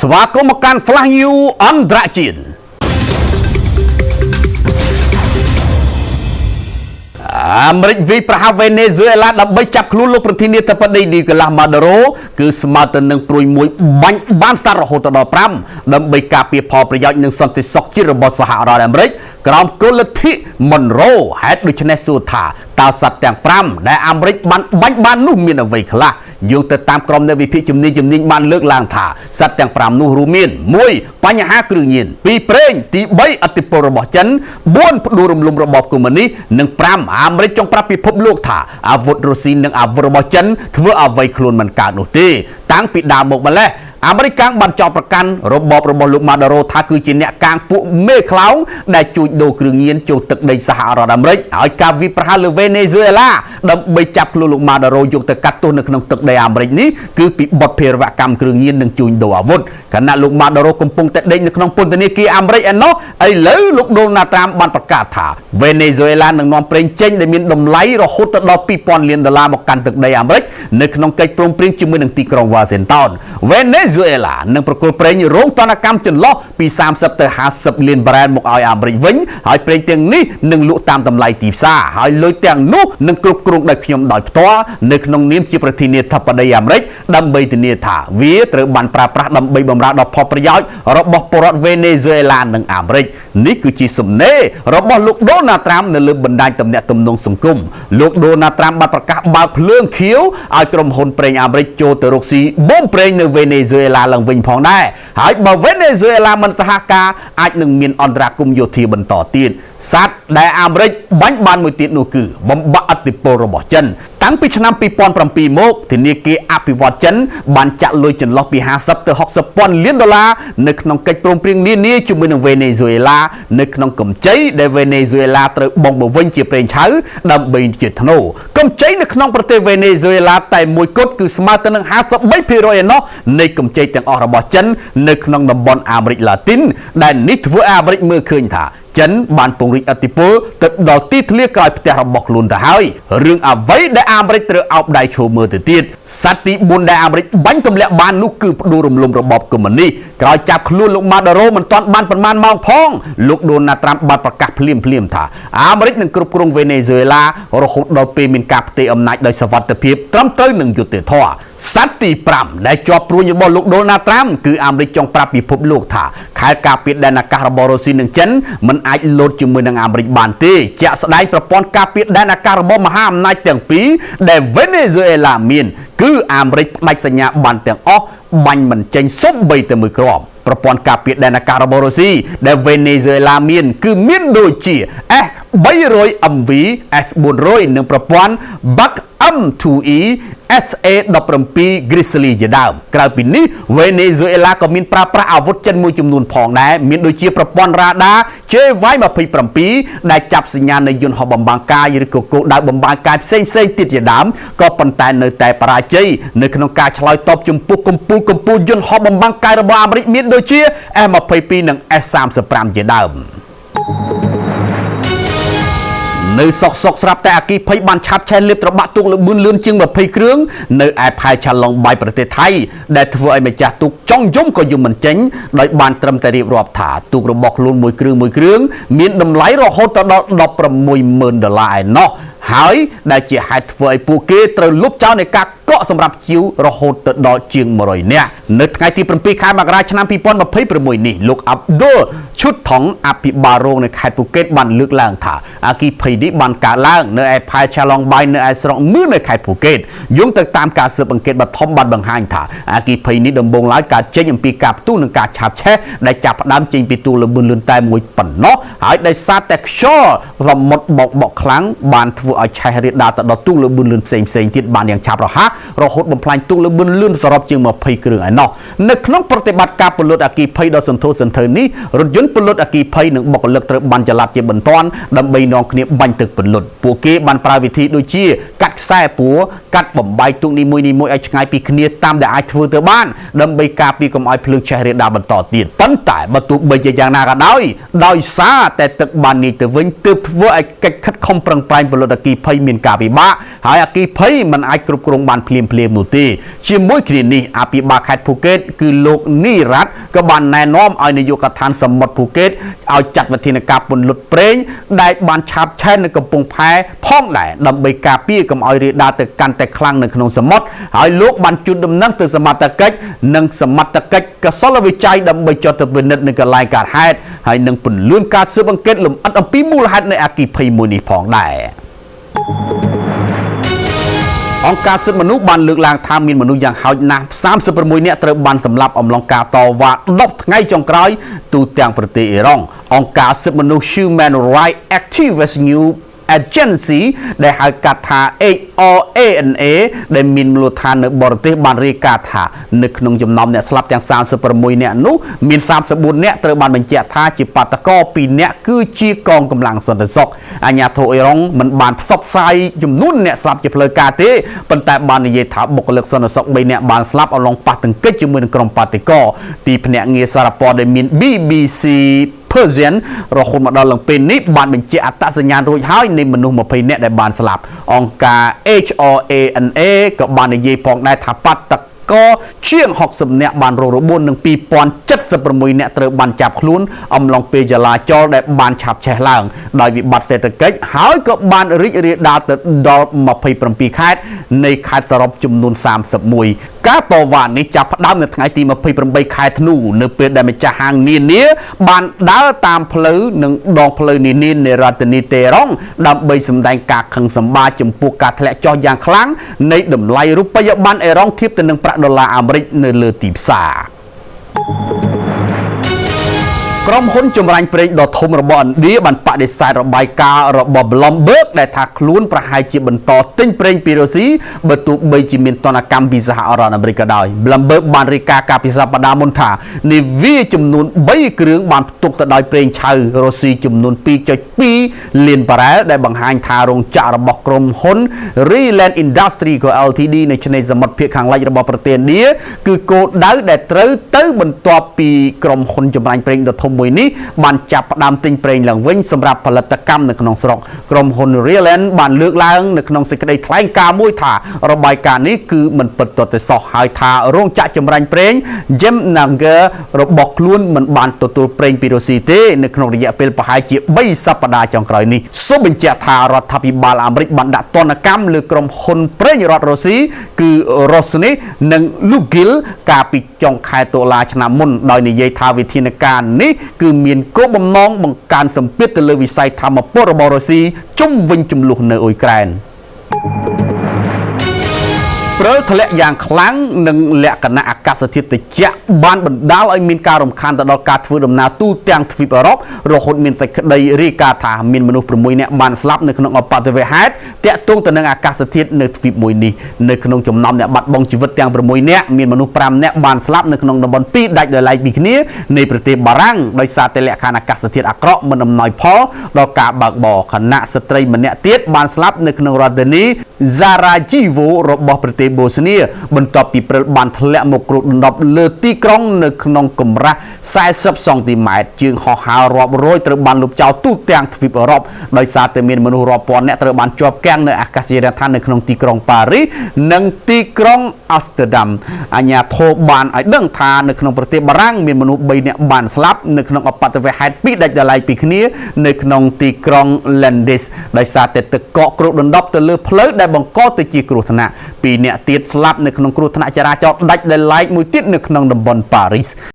ស្វាគមន៍មកកាន់ Flash News អន្តរជាតិអាមេរិកវិប្រហាវេណេស៊ុយអេឡាដើម្បីចាប់ខ្លួនលោកប្រធានាធិបតីនីកូឡាស់ម៉ាដូរ៉ូគឺស្មើទៅនឹងព្រួយមួយបាញ់បានសត្វរហូតដល់5ដើម្បីការពារផលប្រយោជន៍និងសន្តិសុខជាតិរបស់សហរដ្ឋអាមេរិកក្រោមគោលលទ្ធិមុនរ៉ូហេតុដូច្នេះសួរថាតើសត្វទាំង5ដែលអាមេរិកបានបាញ់បាននោះមានអ្វីខ្លះយោងទៅតាមក្រុមអ្នកវិភាគជំនាញបានលើកឡើងថាសត្វទាំង5នោះរួមមាន1បញ្ហាគ្រឿងញៀន2ប្រេងទី3ឥទ្ធិពលរបស់ចិន4ផ្ដួលរំលំរបបកុម្មុយនីសនិង5អាមេរិកចង់ប្រាប់ពិភពលោកថាអាវុធរុស្ស៊ីនិងអាវុធរបស់ចិនធ្វើអ្វីខ្លួនមិនកើតនោះទេតាំងពីដើមមកម្លេះអាមេរិកកាំងបានចោទប្រកាន់របបរបស់លោកម៉ាដូរ៉ូថាគឺជាអ្នកកាងពួកមេខ្លោងដែលជួញដូរគ្រឿងញៀនចូលទឹកដីសហរដ្ឋអាមេរិកហើយការវាយប្រហារលើវេណេស៊ុយអេឡាដើម្បីចាប់ខ្លួនលោកម៉ាដូរ៉ូយកទៅកាត់ទោសនៅក្នុងទឹកដីអាមេរិកនេះគឺពីបទភេរវកម្មគ្រឿងញៀននិងជួញដូរអាវុធខណៈលោកម៉ាដូរ៉ូកំពុងតែដេកនៅក្នុងពន្ធនាគារអាមេរិកឯណោះឥឡូវលោកដូណាល់ត្រាំបានប្រកាសថាវេណេស៊ុយអេឡានឹងនាំប្រេងចេញដែលមានតម្លៃរហូតដល់$2000 លានមកកាន់ទឹកដីអាមេរិកនៅក្នុងកិច្ចព្រមព្រៀងជាមួយនឹងទីក្រុង Washington វេណេស៊ុយអេឡានឹងប្រគល់ប្រេងរោងទណ្ឌកម្មចន្លោះពី30ទៅ50 លានបារ៉ែលមកឲ្យអាមេរិកវិញហើយប្រេងទាំងនេះនឹងលក់តាមតម្លៃទីផ្សារហើយលុយទាំងនោះនឹងគ្រប់គ្រងដោយខ្ញុំដោយផ្ទាល់នៅក្នុងនាមជាប្រធានាធិបតីអាមេរិកដើម្បីធានាថាវាត្រូវបានប្រើប្រាស់ដើម្បីបម្រើដល់ផលប្រយោជន៍របស់ពលរដ្ឋវេណេស៊ុយអេឡានិងអាមេរិកនេះគឺជាសំណេររបស់លោកដូណាល់ត្រាំនៅលើបណ្ដាញទំនាក់ទំនងសង្គមលោកដូណាល់ត្រាំបានប្រកាសបើកភ្លើងខៀវឲ្យក្រុមហ៊ុនប្រេងអាមេរិកចូលទៅរកស៊ីបូមប្រេងនៅវេណេស៊ុយអេឡាឡើងវិញផងដែរហើយបើវេណេស៊ុយអេឡាមិនសហការអាចនឹងមានអន្តរាគមន៍យោធាបន្តទៀតសត្វដែលអាមេរិកបាញ់បានមួយទៀតនោះគឺបំបាក់ឥទ្ធិពលរបស់ចិនតាំងពីឆ្នាំ2007មកធនាគារអភិវឌ្ឍចិនបានចាក់លុយចន្លោះពី50ទៅ60ពាន់លានដុល្លារនៅក្នុងកិច្ចព្រមព្រៀងនានាជាមួយនឹងវេណេស៊ុយអេឡានៅក្នុងកម្ចីដែលវេណេស៊ុយអេឡាត្រូវបង់មកវិញជាប្រេងឆៅដើម្បីជាធ្នូកម្ចីនៅក្នុងប្រទេសវេណេស៊ុយអេឡាតែមួយគត់គឺស្មើទៅនឹង53%ឯណោះនៃកម្ចីទាំងអស់របស់ចិននៅក្នុងតំបន់អាមេរិកឡាទីនដែលនេះធ្វើឲ្យអាមេរិកមើលឃើញថាចិនបានពង្រីកឥទ្ធិពលទៅដល់ទីធ្លាក្រោយផ្ទះរបស់ខ្លួនទៅហើយរឿងអ្វីដែលអាមេរិកត្រូវអោបដៃឈោមើលទៅទៀតសត្វទី4ដែលអាមេរិកបាញ់ទម្លាក់បាននោះគឺផ្ដួលរំលំរបបកុម្មុយនីសក្រោយចាប់ខ្លួនលោកម៉ាដូរ៉ូមិនទាន់បានប្រមាណម៉ោងផងលោកដូណាល់ត្រាំបានប្រកាសភ្លាមថាអាមេរិកនឹងគ្រប់គ្រងវេណេស៊ុយអេឡារហូតដល់ពេលមានការផ្ទេរអំណាចដោយសវត្ថិភាពត្រឹមត្រូវនឹងយុត្តិធម៌សត្វទី5ដែលជាប់ព្រួញរបស់លោកដូណាល់ត្រាំគឺអាមេរិកចង់ប្រាប់ពិភពលោកថាខែលការពារដែនអាកាសរបស់រុស្ស៊ីនិងចិនមិនអាចលោតជាមួយនឹងអាមេរិកបានទេជាក់ស្ដែងប្រព័ន្ធការពារដែនអាកាសរបស់មហាអំណាចទាំងពីរដែលវេណេស៊ុយអេឡាមានគឺអាមេរិកផ្ដាច់សញ្ញាប័ណ្ណទាំងអស់បាញ់មិនចេញសូម្បីតែមួយគ្រាប់ប្រព័ន្ធការពារដែនអាកាសរបស់រុស្ស៊ីដែលវេណេស៊ុយអេឡាមានគឺមានដូចជា S300MV S400 និងប្រព័ន្ធ Buck M2E SA-17 Grizzly ជាដើមក្រៅពីនេះវេណេស៊ុយអេឡាក៏មានប្រើប្រាស់អាវុធចិនមួយចំនួនផងដែរមានដូចជាប្រព័ន្ធរ៉ាដា JY-27 ដែលចាប់សញ្ញានៃយន្តហោះបំបាំងកាយឬក៏គោលដៅបំបាំងកាយផ្សេងទៀតជាដើមក៏ប៉ុន្តែនៅតែបរាជ័យនៅក្នុងការឆ្លើយតបចំពោះកំពូលយន្តហោះបំបាំងកាយរបស់អាមេរិកមានដូចជា S-22 និង S-35 ជាដើមនៅសុកស្រាប់តែអគ្គិភ័យបានឆាប់ឆេះលេបត្របាក់ទូកលបឿនលឿនជាង20គ្រឿងនៅឯផែឆាឡុងបាយប្រទេសថៃដែលធ្វើឲ្យម្ចាស់ទូកចង់យំក៏យំមិនចេញដោយបានត្រឹមតែរៀបរាប់ថាទូករបស់ខ្លួនមួយគ្រឿងមានតម្លៃរហូតដល់$160,000ឯណោះហើយដែលជាហេតុធ្វើឲ្យពួកគេត្រូវលុបចោលនៃការកក់សម្រាប់ជីវរហូតទៅដល់ជាង100នាក់នៅថ្ងៃទី7ខែមករាឆ្នាំ2026នេះលោកអាប់ឌុលឈុតថងអភិបាលរងនៅខេត្តពូកេតបានលើកឡើងថាអគ្គិភ័យនេះបានកើតឡើងនៅឯផែឆាឡុងបាយនៅឯស្រុកមឿននៅខេត្តពូកេតយោងទៅតាមការស៊ើបអង្កេតបឋមបានបង្ហាញថាអគ្គិភ័យនេះដំបូងឡើយកើតចេញអំពីការផ្ទុះនិងការឆាបឆេះដែលចាប់ផ្ដើមចេញពីទូកលបឿនលឿនតែមួយប៉ុណ្ណោះហើយដោយសារតែខ្យល់សមុទ្របក់ខ្លាំងបានធ្វើឲ្យឆេះរាលដាលទៅដល់ទូកលបឿនលឿនផ្សេងទៀតបានយ៉ាងឆាប់រហ័សរហូតបំផ្លាញទូកលបឿនលឿនសរុបជាង20គ្រឿងឯណោះនៅក្នុងប្រតិបត្តិការពលុតអគ្គិភ័យដ៏សន្ធោសន្ធៅនេះរថយន្តពលុតអគ្គិភ័យនិងបុគ្គលិកត្រូវបានចល័តជាបន្ទាន់ដើម្បីនាំគ្នាបាញ់ទឹកពលុតពួកគេបានប្រើវិធីដូចជាកាត់ខ្សែពួរកាត់បំបែកទូកនីមួយៗឲ្យឆ្ងាយពីគ្នាតាមដែលអាចធ្វើទៅបានដើម្បីការពារកុំឲ្យភ្លើងឆេះរាលដាលបន្តទៀតប៉ុន្តែបើទោះបីជាយ៉ាងណាក៏ដោយសារតែទឹកបាននាយទៅវិញទើបធ្វើឲ្យកិច្ចខិតខំប្រឹងប្រែងពលុតអគ្គិភ័យមានការពិបាកហើយអគ្គិភ័យមិនអាចគ្រប់គ្រងបាន ភ្លាមនោះទេជាមួយគ្នានេះអភិបាលខេត្តភូកេតគឺលោកនីរ៉ាត់ក៏បានណែនាំឲ្យនាយកដ្ឋានសមុទ្រភូកេតឲ្យចាត់វិធានការពន្លត់ប្រេងដែលបានឆាបឆេះនៅកំពង់ផែផងដែរដើម្បីការពារកុំឲ្យរាលដាលទៅកាន់តែខ្លាំងនៅក្នុងសមុទ្រហើយលោកបានជូនដំណឹងទៅសមត្ថកិច្ចនិងសមត្ថកិច្ចកសលវិច័យដើម្បីចុះទៅពិនិត្យនៅកន្លែងកើតហេតុហើយនឹងពន្លឿនការស៊ើបអង្កេតលម្អិតអំពីមូលហេតុនៃអគ្គិភ័យមួយនេះផងដែរអង្គការសិទ្ធិមនុស្សបានលើកឡើងថាមានមនុស្សយ៉ាងហោចណាស់36នាក់ត្រូវបានសម្លាប់អំឡុងការតវ៉ា10ថ្ងៃចុងក្រោយទូទាំងប្រទេសអ៊ីរ៉ង់អង្គការសិទ្ធិមនុស្ស Human Rights Activist New Agency ដែលហៅកាត់ថា HRANA ដែលមានមូលដ្ឋាននៅបរទេសបានរាយការណ៍ថានៅក្នុងចំណោមអ្នកស្លាប់ទាំង36នាក់នោះមាន34នាក់ត្រូវបានបញ្ជាក់ថាជាបាតុករ2នាក់គឺជាកងកម្លាំងសន្តិសុខអាជ្ញាធរអ៊ីរ៉ង់មិនបានផ្សព្វផ្សាយចំនួនអ្នកស្លាប់ជាផ្លូវការទេប៉ុន្តែបាននិយាយថាបុគ្គលិកសន្តិសុខ3នាក់បានស្លាប់អំឡុងប៉ះទង្គិចជាមួយនឹងក្រុមបាតុករពីភ្នាក់ងារសារព័ត៌មាន BBC Persian រហូតមកដល់ឡើងពេលនេះបានបញ្ជាក់អត្តសញ្ញាណរួចហើយនៃមនុស្ស20នាក់ដែលបានស្លាប់អង្គការ HRANA ក៏បាននិយាយផងដែរថាបាតុករជាង60នាក់បានរងរបួសនិង2076នាក់ត្រូវបានចាប់ខ្លួនអំឡុងពេលចលាចលដែលបានឆាបឆេះឡើងដោយវិបត្តិសេដ្ឋកិច្ចហើយក៏បានរីករាលដាលទៅដល់27ខេត្តនៃខេត្តសរុបចំនួន31ការតវ៉ានេះចាប់ផ្ដើមនៅថ្ងៃទី28ខែធ្នូនៅពេលដែលម្ចាស់ហាងនានាបានដើរតាមផ្លូវនិងដងផ្លូវនានានៃរដ្ឋធានីតេរ៉ង់ដើម្បីសម្ដែងការខឹងសម្បារចំពោះការធ្លាក់ចុះយ៉ាងខ្លាំងនៃតម្លៃរូបិយប័ណ្ណអេរ៉ង់ធៀបទៅនឹងប្រាក់ដុល្លារអាមេរិកនៅលើទីផ្សារក្រុមហ៊ុនចម្រាញ់ប្រេងដ៏ធំរបស់ឥណ្ឌាបានបដិសេធរបាយការណ៍របស់ Bloomberg ដែលថាខ្លួនប្រហែលជាបន្តទិញប្រេងពីរុស្ស៊ីបើទោះបីជាមានទណ្ឌកម្មពីសហរដ្ឋអាមេរិកក៏ដោយ Bloomberg បានរាយការណ៍កាលពីសប្តាហ៍មុនថានាវាចំនួន3គ្រឿងបានផ្ទុកទៅដោយប្រេងឆៅរុស្ស៊ីចំនួន 2.2 លានបារ៉ែលដែលបង្ហាញថារោងចក្ររបស់ក្រុមហ៊ុន Reland Industry Co Ltd នៅឆ្នេរសមុទ្រភាគខាងលិចរបស់ប្រទេសឥណ្ឌាគឺគោលដៅដែលត្រូវទៅបន្ទាប់ពីក្រុមហ៊ុនចម្រាញ់ប្រេងដ៏ធំមួយនេះបានចាប់ផ្ដើមទិញប្រេងឡើងវិញសម្រាប់ផលិតកម្មនៅក្នុងស្រុកក្រុមហ៊ុន Reland បានលើកឡើងនៅក្នុងសេចក្តីថ្លែងការណ៍មួយថារបាយការណ៍នេះគឺមិនពិតទាស់ទេសោះហើយថារោងចក្រចម្រាញ់ប្រេង Jemnager របស់ខ្លួនមិនបានទទួលប្រេងពីរុស្ស៊ីទេនៅក្នុងរយៈពេលប្រហែលជា3សប្តាហ៍ចុងក្រោយនេះសូមបញ្ជាក់ថារដ្ឋាភិបាលអាមេរិកបានដាក់ទណ្ឌកម្មលើក្រុមហ៊ុនប្រេងរដ្ឋរុស្ស៊ីគឺ Rosneft និង Lukoil កាលពីចុងខែតុលាឆ្នាំមុនដោយនិយាយថាវិធានការនេះគឺមានគោលបំណងបង្កើនសម្ពាធទៅលើវិស័យថាមពលរបស់រុស្ស៊ីជុំវិញចំនួននៅអ៊ុយក្រែនព្រិលធ្លាក់យ៉ាងខ្លាំងនិងលក្ខណៈអាកាសធាតុត្រជាក់បានបណ្ដាលឲ្យមានការរំខានទៅដល់ការធ្វើដំណើរទូទាំងទ្វីបអឺរ៉ុបរហូតមានសេចក្តីរាយការណ៍ថាមានមនុស្ស6នាក់បានស្លាប់នៅក្នុងឧបទ្ទវហេតុទាក់ទងទៅនឹងអាកាសធាតុនៅទ្វីបមួយនេះនៅក្នុងចំណោមអ្នកបាត់បង់ជីវិតទាំង6នាក់មានមនុស្ស5នាក់បានស្លាប់នៅក្នុងតំបន់2ដាច់ដោយឡែកពីគ្នានៃប្រទេសបារាំងដោយសារតែលក្ខខណ្ឌអាកាសធាតុអាក្រក់មិនអំណោយផលដល់ការបើកបរខណៈស្ត្រីម្នាក់ទៀតបានស្លាប់នៅក្នុងរដ្ឋធានី Sarajevo របស់ប្រទេសបូស្នៀបន្ទាប់ពីព្រិលបានធ្លាក់មកគ្របដណ្ដប់លើទីក្រុងនៅក្នុងកម្រាស់40សង់ទីម៉ែត្រជើងហោះហើររាប់រយត្រូវបានលុបចោលទូទាំងទ្វីបអឺរ៉ុបដោយសារតែមានមនុស្សរាប់ពាន់នាក់ត្រូវបានជាប់គាំងនៅអាកាសយានដ្ឋាននៅក្នុងទីក្រុងប៉ារីសនិងទីក្រុងអាស្ទើដាំអាជ្ញាធរបានឲ្យដឹងថានៅក្នុងប្រទេសបារាំងមានមនុស្ស3នាក់បានស្លាប់នៅក្នុងឧបទ្ទវហេតុ2ដាច់ដោយឡែកពីគ្នានៅក្នុងទីក្រុង Landis ដោយសារតែទឹកកកគ្របដណ្ដប់ទៅលើផ្លូវដែលបង្កទៅជាគ្រោះថ្នាក់2នាក់ទៀតស្លាប់នៅក្នុងគ្រោះថ្នាក់ចរាចរណ៍ដាច់ដោយឡែកមួយទៀតនៅក្នុងតំបន់ប៉ារីស